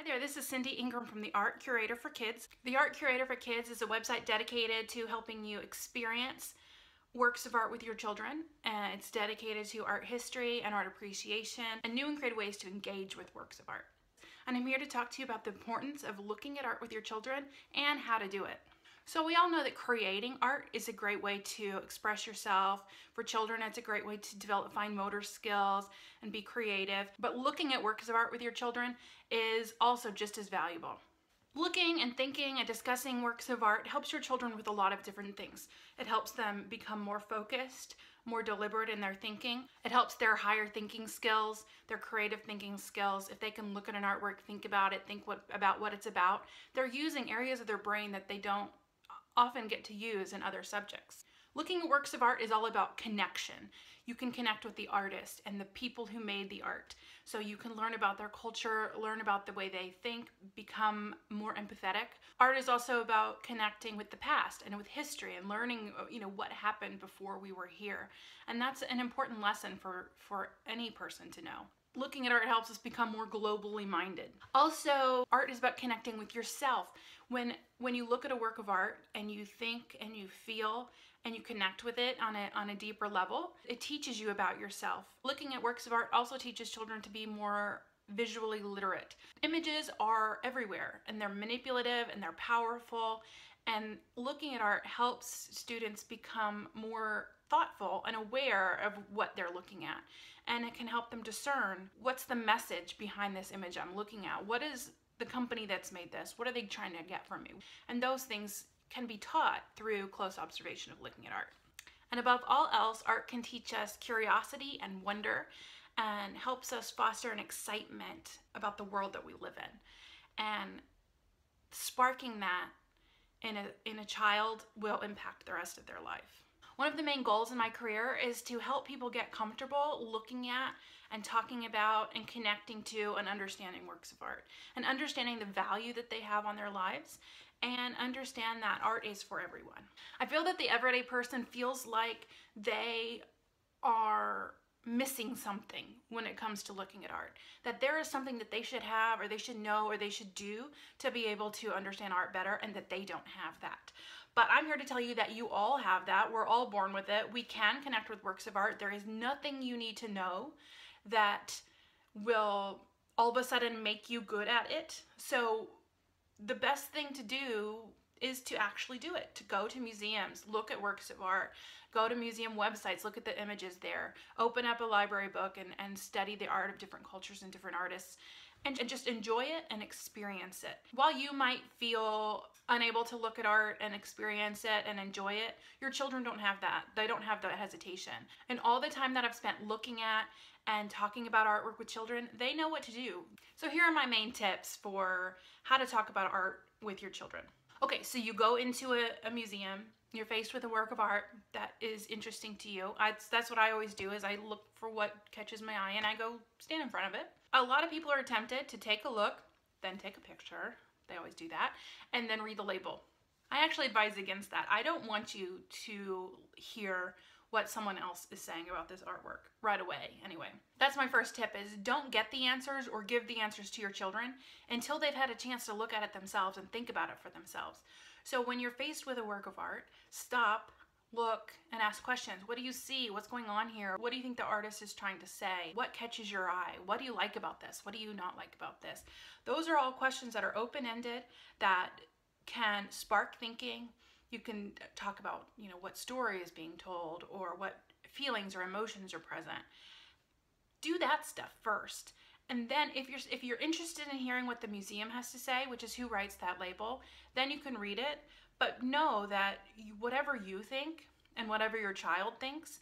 Hi there, this is Cindy Ingram from the Art Curator for Kids. The Art Curator for Kids is a website dedicated to helping you experience works of art with your children. It's dedicated to art history and art appreciation and new and creative ways to engage with works of art. And I'm here to talk to you about the importance of looking at art with your children and how to do it. So we all know that creating art is a great way to express yourself. For children, it's a great way to develop fine motor skills and be creative. But looking at works of art with your children is also just as valuable. Looking and thinking and discussing works of art helps your children with a lot of different things. It helps them become more focused, more deliberate in their thinking. It helps their higher thinking skills, their creative thinking skills. If they can look at an artwork, think about it, about what it's about, they're using areas of their brain that they don't often get to use in other subjects. Looking at works of art is all about connection. You can connect with the artist and the people who made the art. So you can learn about their culture, learn about the way they think, become more empathetic. Art is also about connecting with the past and with history and learning, what happened before we were here. And that's an important lesson for any person to know. Looking at art helps us become more globally minded. Also, art is about connecting with yourself. When you look at a work of art and you think and you feel and you connect with it on a deeper level, it teaches you about yourself. Looking at works of art also teaches children to be more visually literate. Images are everywhere and they're manipulative and they're powerful, and looking at art helps students become more thoughtful and aware of what they're looking at. And it can help them discern what's the message behind this image I'm looking at. What is the company that's made this? What are they trying to get from me? And those things can be taught through close observation of looking at art. And above all else, art can teach us curiosity and wonder and helps us foster an excitement about the world that we live in. And sparking that in a child will impact the rest of their life. One of the main goals in my career is to help people get comfortable looking at and talking about and connecting to and understanding works of art and understanding the value that they have on their lives and understand that art is for everyone. I feel that the everyday person feels like they are missing something when it comes to looking at art, that there is something that they should have or they should know or they should do to be able to understand art better, and that they don't have that. But I'm here to tell you that you all have that. We're all born with it. We can connect with works of art. There is nothing you need to know that will all of a sudden make you good at it. So the best thing to do is to actually do it, to go to museums, look at works of art, go to museum websites, look at the images there, open up a library book and study the art of different cultures and different artists, and just enjoy it and experience it. While you might feel unable to look at art and experience it and enjoy it, your children don't have that. They don't have that hesitation. And all the time that I've spent looking at and talking about artwork with children, they know what to do. So here are my main tips for how to talk about art with your children. Okay, so you go into a museum, you're faced with a work of art that is interesting to you. That's what I always do, is I look for what catches my eye and I go stand in front of it. A lot of people are tempted to take a look, then take a picture, they always do that, and then read the label. I actually advise against that. I don't want you to hear what someone else is saying about this artwork right away. Anyway, that's my first tip, is don't get the answers or give the answers to your children until they've had a chance to look at it themselves and think about it for themselves. So when you're faced with a work of art, stop, look, and ask questions. What do you see? What's going on here? What do you think the artist is trying to say? What catches your eye? What do you like about this? What do you not like about this? Those are all questions that are open-ended, that can spark thinking. You can talk about, what story is being told or what feelings or emotions are present. Do that stuff first. And then if you're interested in hearing what the museum has to say, which is who writes that label, then you can read it. But know that whatever you think and whatever your child thinks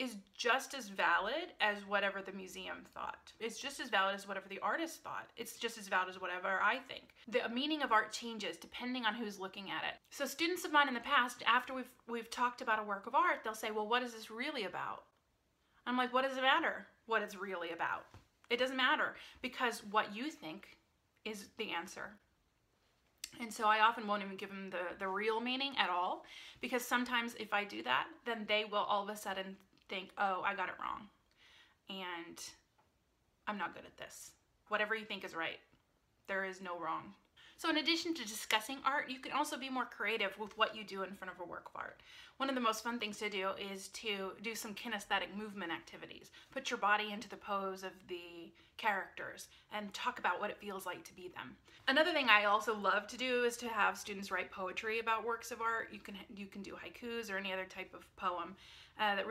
is just as valid as whatever the museum thought. It's just as valid as whatever the artist thought. It's just as valid as whatever I think. The meaning of art changes depending on who's looking at it. So students of mine in the past, after we've talked about a work of art, they'll say, well, what is this really about? I'm like, what does it matter what it's really about? It doesn't matter, because what you think is the answer. And so I often won't even give them the real meaning at all, because sometimes if I do that, then they will all of a sudden think, oh, I got it wrong, and I'm not good at this. Whatever you think is right. There is no wrong. So in addition to discussing art, you can also be more creative with what you do in front of a work of art. One of the most fun things to do is to do some kinesthetic movement activities. Put your body into the pose of the characters and talk about what it feels like to be them. Another thing I also love to do is to have students write poetry about works of art. You can do haikus or any other type of poem that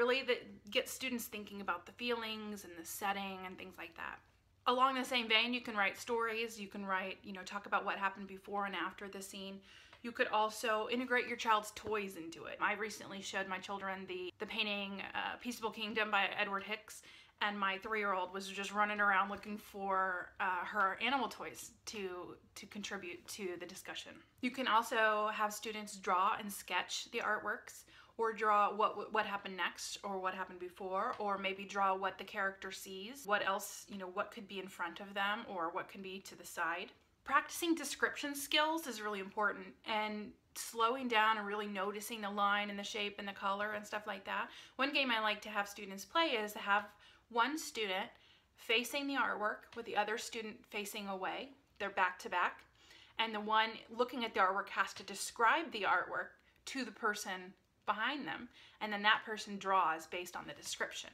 gets students thinking about the feelings and the setting and things like that. Along the same vein, you can write stories, you can write, talk about what happened before and after the scene. You could also integrate your child's toys into it. I recently showed my children the painting Peaceable Kingdom by Edward Hicks, and my 3-year-old was just running around looking for her animal toys to contribute to the discussion. You can also have students draw and sketch the artworks, or draw what happened next, or what happened before, or maybe draw what the character sees, what else, what could be in front of them, or what can be to the side. Practicing description skills is really important, and slowing down and really noticing the line and the shape and the color and stuff like that. One game I like to have students play is to have one student facing the artwork with the other student facing away. They're back to back, and the one looking at the artwork has to describe the artwork to the person behind them, and then that person draws based on the description.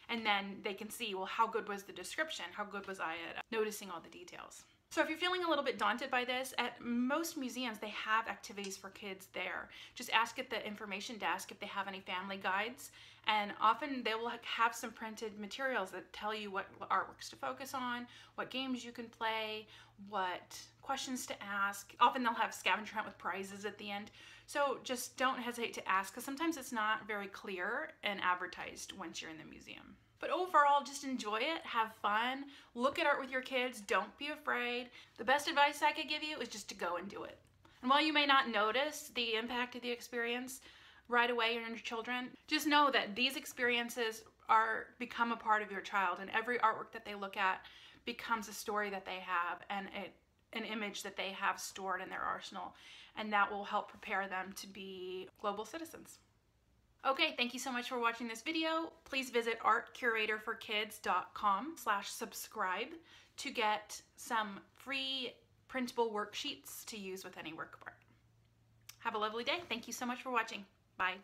And then they can see, well, how good was the description? How good was I at noticing all the details? So if you're feeling a little bit daunted by this, at most museums they have activities for kids there. Just ask at the information desk if they have any family guides, and often they will have some printed materials that tell you what artworks to focus on, what games you can play, what questions to ask. Often they'll have scavenger hunt with prizes at the end. So just don't hesitate to ask, because sometimes it's not very clear and advertised once you're in the museum. But overall, just enjoy it, have fun, look at art with your kids, don't be afraid. The best advice I could give you is just to go and do it. And while you may not notice the impact of the experience right away on your children, just know that these experiences become a part of your child, and every artwork that they look at becomes a story that they have and an image that they have stored in their arsenal, and that will help prepare them to be global citizens. Okay, thank you so much for watching this video. Please visit artcuratorforkids.com/subscribe to get some free printable worksheets to use with any work of art. Have a lovely day. Thank you so much for watching. Bye.